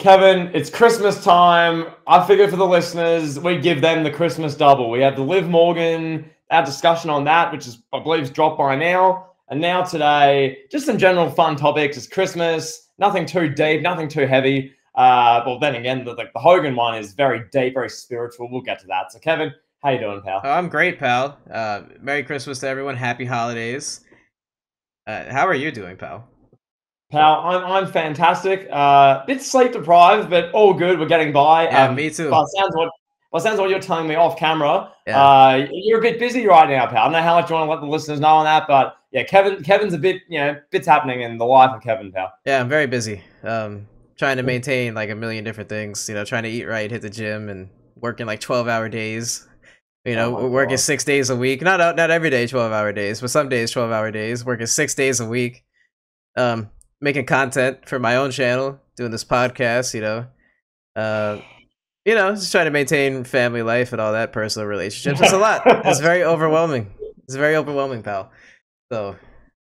Kevin, it's Christmas time. I figure for the listeners, we give them the Christmas double. We have the Liv Morgan, our discussion on that, which is, I believe, is dropped by now. And now today, just some general fun topics. It's Christmas, nothing too deep, nothing too heavy. Well, then again, the Hogan one is very deep, very spiritual. We'll get to that. So, Kevin, how you doing, pal? Oh, I'm great, pal. Merry Christmas to everyone. Happy holidays. How are you doing, pal? Pal, I'm fantastic. Bit sleep deprived, but all good. We're getting by. Yeah, me too. By the sounds of what you're telling me off camera, Yeah. you're a bit busy right now, pal. I don't know how much you want to let the listeners know on that, but yeah, Kevin's a bit, bits happening in the life of Kevin, pal. Yeah, I'm very busy. Trying to maintain like a million different things. Trying to eat right, hit the gym, and working like 12-hour days. Oh Working God. 6 days a week. Not every day 12-hour days, but some days 12-hour days. Working 6 days a week. Making content for my own channel, doing this podcast. Just trying to maintain family life and all that, personal relationships. It's a lot. It's very overwhelming. It's very overwhelming, pal. So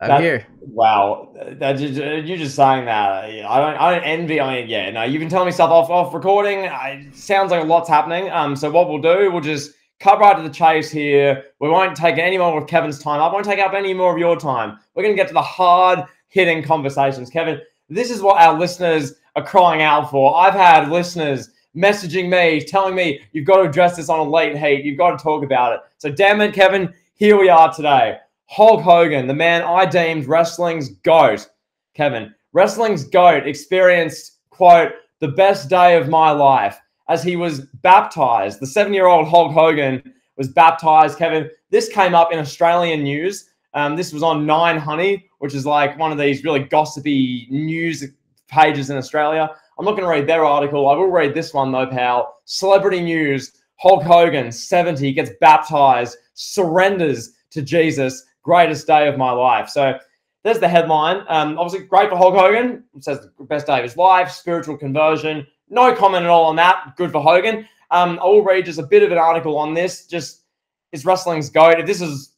I'm here. Wow, you just saying that. I don't envy. No, you've been telling me stuff off recording. It sounds like a lot's happening. So what we'll do, we'll just cut right to the chase here. We won't take any more of Kevin's time. I won't take up any more of your time. We're gonna get to the hard-hitting conversations. Kevin, this is what our listeners are crying out for. I've had listeners messaging me, telling me, you've got to address this on a late heat. You've got to talk about it. So damn it, Kevin, here we are today. Hulk Hogan, the man I deemed wrestling's GOAT. Kevin, wrestling's GOAT experienced, quote, the best day of my life as he was baptized. The 7-year-old Hulk Hogan was baptized. Kevin, this came up in Australian news. This was on 9 Honey, which is like one of these really gossipy news pages in Australia. I'm not going to read their article. I will read this one, though, pal. Celebrity news. Hulk Hogan, 70, gets baptized, surrenders to Jesus. Greatest day of my life. So there's the headline. Obviously, great for Hulk Hogan. It says the best day of his life, spiritual conversion. No comment at all on that. Good for Hogan. I will read just a bit of an article on this. Just, it's wrestling's GOAT. If this is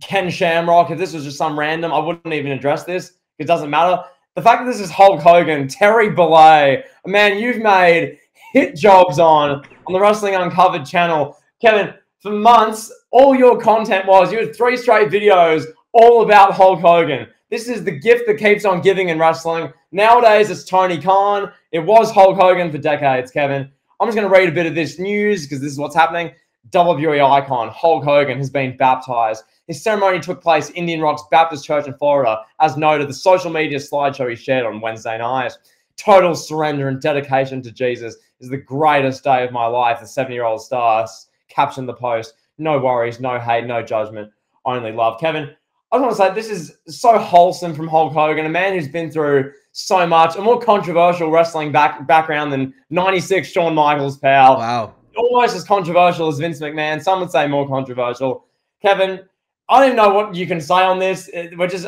Ken Shamrock, if this was just some random, I wouldn't even address this. It doesn't matter. The fact that this is Hulk Hogan, Terry Bollea, a man you've made hit jobs on the Wrestling Uncovered channel. Kevin, for months, all your content was, you had 3 straight videos all about Hulk Hogan. This is the gift that keeps on giving in wrestling. Nowadays, it's Tony Khan. It was Hulk Hogan for decades, Kevin. I'm just going to read a bit of this news because this is what's happening. WWE icon Hulk Hogan has been baptized. His ceremony took place in Indian Rocks Baptist Church in Florida, as noted the social media slideshow he shared on Wednesday night. Total surrender and dedication to Jesus is the greatest day of my life, the 7-year-old star captioned the post. No worries, no hate, no judgment, only love. Kevin, I just want to say this is so wholesome from Hulk Hogan, a man who's been through so much, a more controversial wrestling background than 96 Shawn Michaels, pal. Wow. Almost as controversial as Vince McMahon. Some would say more controversial. Kevin, I don't even know what you can say on this.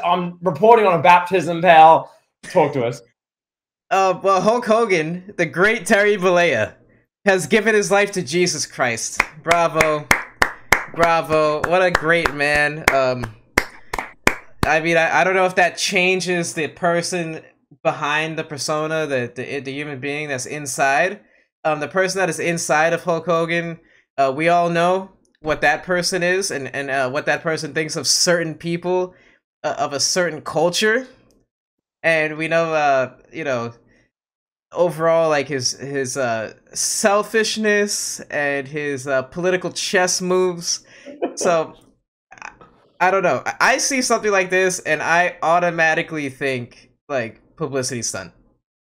I'm reporting on a baptism, pal. Talk to us. Well, Hulk Hogan, the great Terry Bollea, has given his life to Jesus Christ. Bravo. Bravo. What a great man. I mean, I don't know if that changes the person behind the persona, the human being that's inside. The person that is inside of Hulk Hogan, we all know what that person is and what that person thinks of certain people of a certain culture. And we know, overall, like his selfishness and his political chess moves. So I don't know. I see something like this and I automatically think like publicity stunt.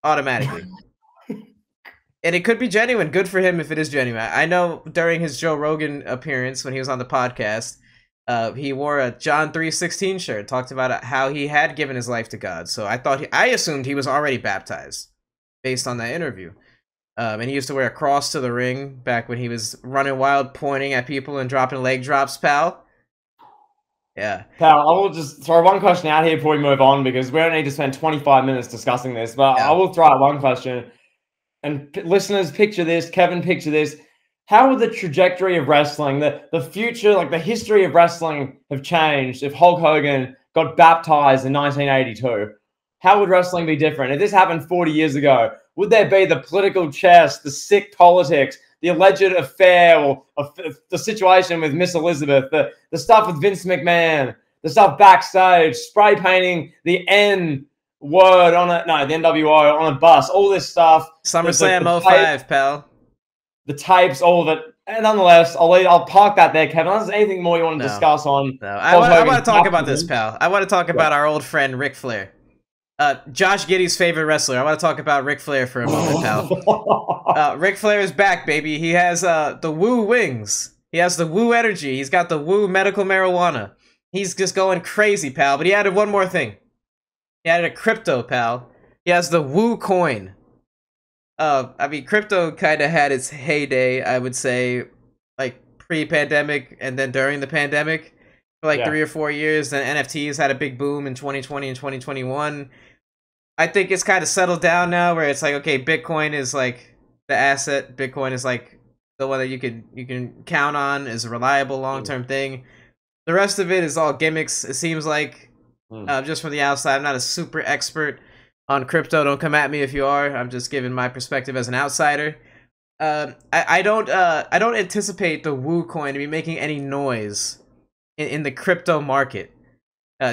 Automatically. And it could be genuine. Good for him if it is genuine. I know during his Joe Rogan appearance when he was on the podcast, he wore a John 3:16 shirt, talked about how he had given his life to God. So I assumed he was already baptized based on that interview. And he used to wear a cross to the ring back when he was running wild, pointing at people and dropping leg drops, pal. Yeah. Pal, I will just throw one question out here before we move on because we don't need to spend 25 minutes discussing this, but yeah. I will throw out one question. And listeners, picture this. Kevin, picture this. How would the trajectory of wrestling, the future, like the history of wrestling have changed if Hulk Hogan got baptized in 1982? How would wrestling be different? If this happened 40 years ago, would there be the political chess, the sick politics, the alleged affair, or the situation with Miss Elizabeth, the stuff with Vince McMahon, the stuff backstage, spray painting the N word on it, no, the NWO on a bus, all this stuff. SummerSlam 05, pal. The tapes, all of it. And nonetheless, I'll park that there, Kevin. Unless there's anything more you want to discuss on. No, I want to talk about this, pal. I want to talk about our old friend Ric Flair. Josh Giddey's favorite wrestler. I want to talk about Ric Flair for a moment, pal. Ric Flair is back, baby. He has the woo wings. He has the woo energy. He's got the woo medical marijuana. He's just going crazy, pal. But he added one more thing. He added a crypto, pal. He has the woo coin. I mean, crypto kind of had its heyday, I would say, like pre-pandemic and then during the pandemic for like 3 or 4 years. Then NFTs had a big boom in 2020 and 2021. I think it's kind of settled down now where it's like, okay, Bitcoin is like the asset. Bitcoin is like the one that you can count on as a reliable long-term thing. The rest of it is all gimmicks, it seems like, just from the outside. I'm not a super expert on crypto. Don't come at me if you are. I'm just giving my perspective as an outsider. I don't anticipate the Woo coin to be making any noise in the crypto market.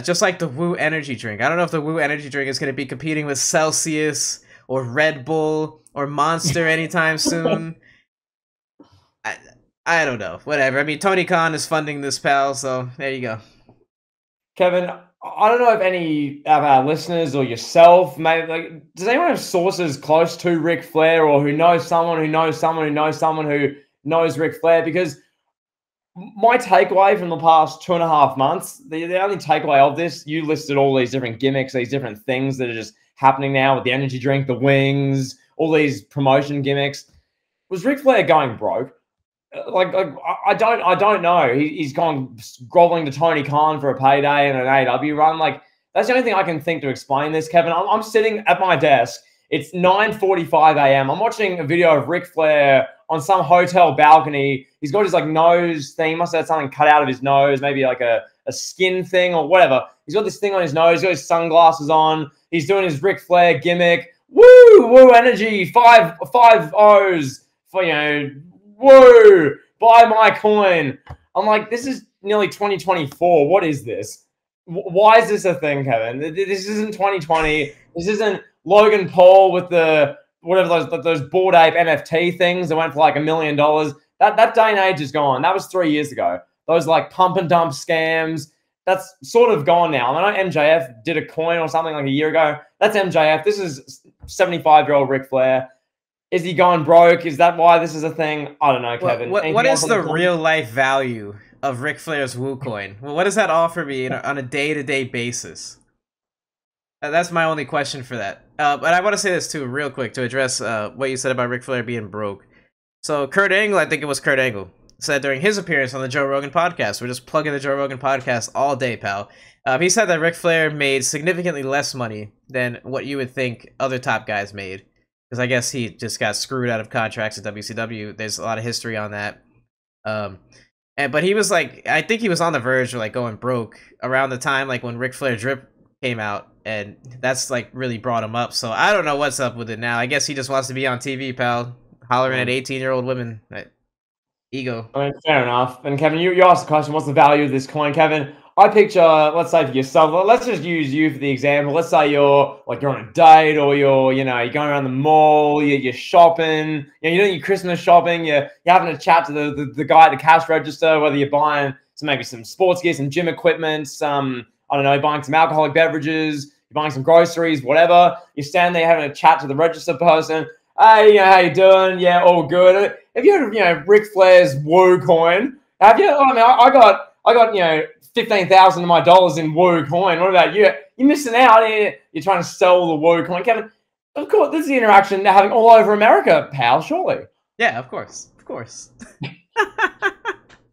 Just like the Woo energy drink. I don't know if the Woo energy drink is going to be competing with Celsius or Red Bull or Monster anytime soon. I don't know. Whatever. I mean, Tony Khan is funding this, pal, so there you go. Kevin, I don't know if any of our listeners or yourself, maybe, like, does anyone have sources close to Ric Flair or who knows someone who knows someone who knows someone who knows Ric Flair? Because my takeaway from the past 2.5 months, the only takeaway of this, you listed all these different gimmicks, these different things that are just happening now with the energy drink, the wings, all these promotion gimmicks. Was Ric Flair going broke? Like I don't know. He's gone groveling to Tony Khan for a payday and an AEW run. Like, that's the only thing I can think to explain this, Kevin. I'm sitting at my desk. It's 9:45 a.m. I'm watching a video of Ric Flair on some hotel balcony. He's got his like nose thing. He must have had something cut out of his nose, maybe like a skin thing or whatever. He's got this thing on his nose. He's got his sunglasses on. He's doing his Ric Flair gimmick. Woo energy. Five O's for, you know. Whoa, buy my coin. I'm like, this is nearly 2024. What is this? Why is this a thing, Kevin? This isn't 2020. This isn't Logan Paul with the whatever those Bored Ape NFT things that went for like $1 million. That day and age is gone. That was 3 years ago. Those like pump and dump scams, that's sort of gone now. I know MJF did a coin or something like a year ago. That's MJF. This is 75-year-old Ric Flair. Is he going broke? Is that why this is a thing? I don't know, Kevin. What is the real life value of Ric Flair's Woo coin? What does that offer me on a day-to-day basis? That's my only question for that. But I want to say this too, real quick, to address what you said about Ric Flair being broke. So Kurt Angle, I think it was Kurt Angle, said during his appearance on the Joe Rogan podcast, we're just plugging the Joe Rogan podcast all day, pal. He said that Ric Flair made significantly less money than what you would think other top guys made. Because I guess he just got screwed out of contracts at WCW. There's a lot of history on that. But he was like, I think he was on the verge of like going broke around the time like when Ric Flair Drip came out, and that's like really brought him up. So I don't know what's up with it now. I guess he just wants to be on TV, pal, hollering at 18-year-old women. Ego. I mean, fair enough. And Kevin, you asked the question, what's the value of this coin, Kevin? I picture, let's say for yourself, let's just use you for the example. Let's say you're on a date, or you're going around the mall, you're shopping, you're doing your Christmas shopping, you're having a chat to the guy at the cash register, whether you're buying maybe some sports gear, some gym equipment, some, I don't know, buying some alcoholic beverages, you're buying some groceries, whatever. You stand there having a chat to the register person. Hey, how you doing? Yeah, all good. Have you heard of, Ric Flair's Woo coin? Have you? I mean, I got $15,000 of my dollars in Woo coin. What about you? You're missing out. You're trying to sell the Woo coin, Kevin. Of course, this is the interaction they're having all over America, pal. Surely. Yeah, of course.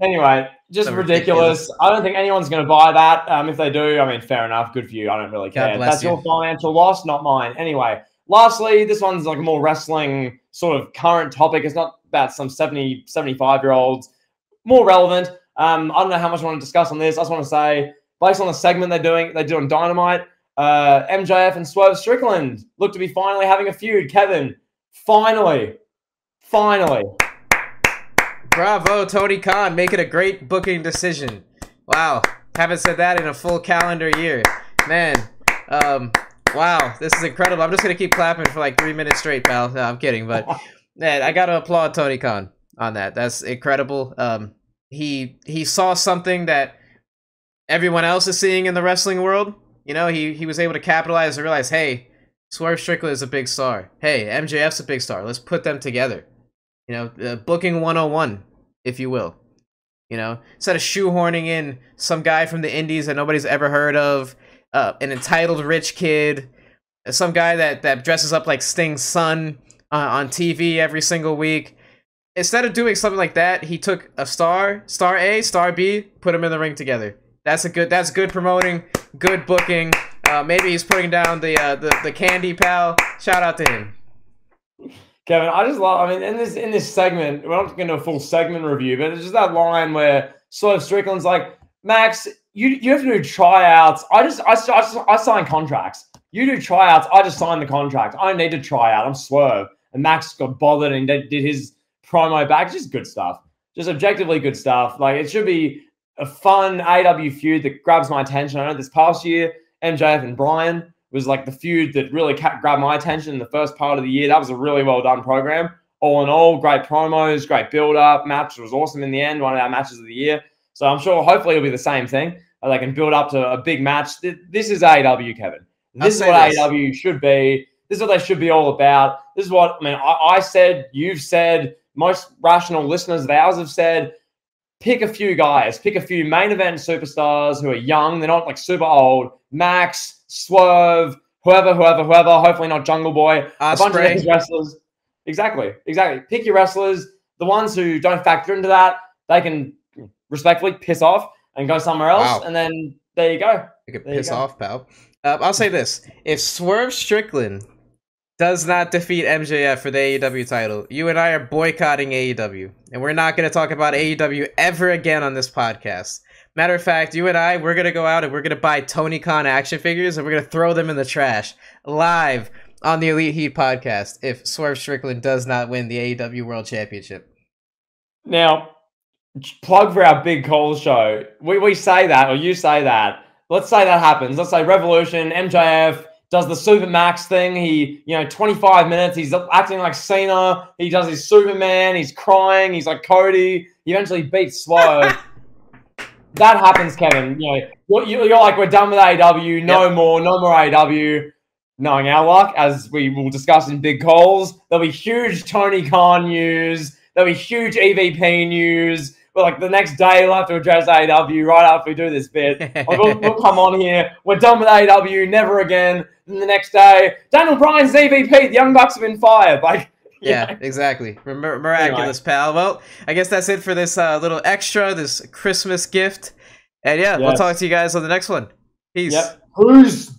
Anyway, just so ridiculous. I don't think anyone's going to buy that. If they do, I mean, fair enough. Good for you. I don't really care. That's your financial loss, not mine. Anyway, lastly, this one's like a more wrestling sort of current topic. It's not about some 70, 75-year-olds. More relevant. I don't know how much I want to discuss on this. I just want to say, based on the segment they're doing Dynamite, MJF and Swerve Strickland look to be finally having a feud. Kevin, finally. Bravo, Tony Khan, making a great booking decision. Wow, haven't said that in a full calendar year. Man, wow, this is incredible. I'm just going to keep clapping for like 3 minutes straight, pal. No, I'm kidding, but man, I got to applaud Tony Khan on that. That's incredible. He saw something that everyone else is seeing in the wrestling world. You know, he was able to capitalize and realize, hey, Swerve Strickland is a big star. Hey, MJF's a big star. Let's put them together. You know, booking 101, if you will. You know, instead of shoehorning in some guy from the indies that nobody's ever heard of, an entitled rich kid, some guy that dresses up like Sting's son on TV every single week. Instead of doing something like that, he took a star A, star B, put them in the ring together. That's good promoting, good booking. Maybe he's putting down the candy, pal. Shout out to him. Kevin, I just love. I mean, in this segment, we're not going to do a full segment review, but it's just that line where Swerve Strickland's like, Max, you have to do tryouts. I sign contracts. You do tryouts. I just sign the contract. I don't need to try out. I'm Swerve. And Max got bothered and did his promo back. Just good stuff. Just objectively good stuff. Like, it should be a fun AEW feud that grabs my attention. I know this past year, MJF and Bryan was like the feud that really grabbed my attention in the first part of the year. That was a really well done program. All in all, great promos, great build-up. Match was awesome in the end, one of our matches of the year. So I'm sure hopefully it'll be the same thing. They can build up to a big match. This is AEW, Kevin. This is what AEW should be. This is what they should be all about. This is what, I mean, I said, you've said, most rational listeners of ours have said, pick a few guys, pick a few main event superstars who are young. They're not like super old. Max, Swerve, whoever. Hopefully not Jungle Boy. A bunch of these wrestlers. Exactly. Pick your wrestlers. The ones who don't factor into that, they can respectfully piss off and go somewhere else. Wow. And then there you go. You can piss off, pal. I'll say this. If Swerve Strickland does not defeat MJF for the AEW title, you and I are boycotting AEW. And we're not going to talk about AEW ever again on this podcast. Matter of fact, you and I, we're going to go out and we're going to buy Tony Khan action figures and we're going to throw them in the trash live on the Elite Heat podcast if Swerve Strickland does not win the AEW World Championship. Now, plug for our big calls show. We say that, or you say that. Let's say that happens. Let's say Revolution, MJF does the Super Max thing. He, 25 minutes, he's acting like Cena. He does his Superman. He's crying. He's like Cody. He eventually beats Swerve. That happens, Kevin. You're like, we're done with AEW. No more AEW. Knowing our luck, as we will discuss in big calls, there'll be huge Tony Khan news. There'll be huge EVP news. But like the next day, we'll have to address AEW right after we do this bit. We'll come on here. We're done with AEW. Never again. And the next day, Daniel Bryan's EVP. The Young Bucks have been fired. Yeah, exactly. Miraculous, anyway. Pal. Well, I guess that's it for this little extra, this Christmas gift. And yeah, we'll talk to you guys on the next one. Peace. Yep. Peace.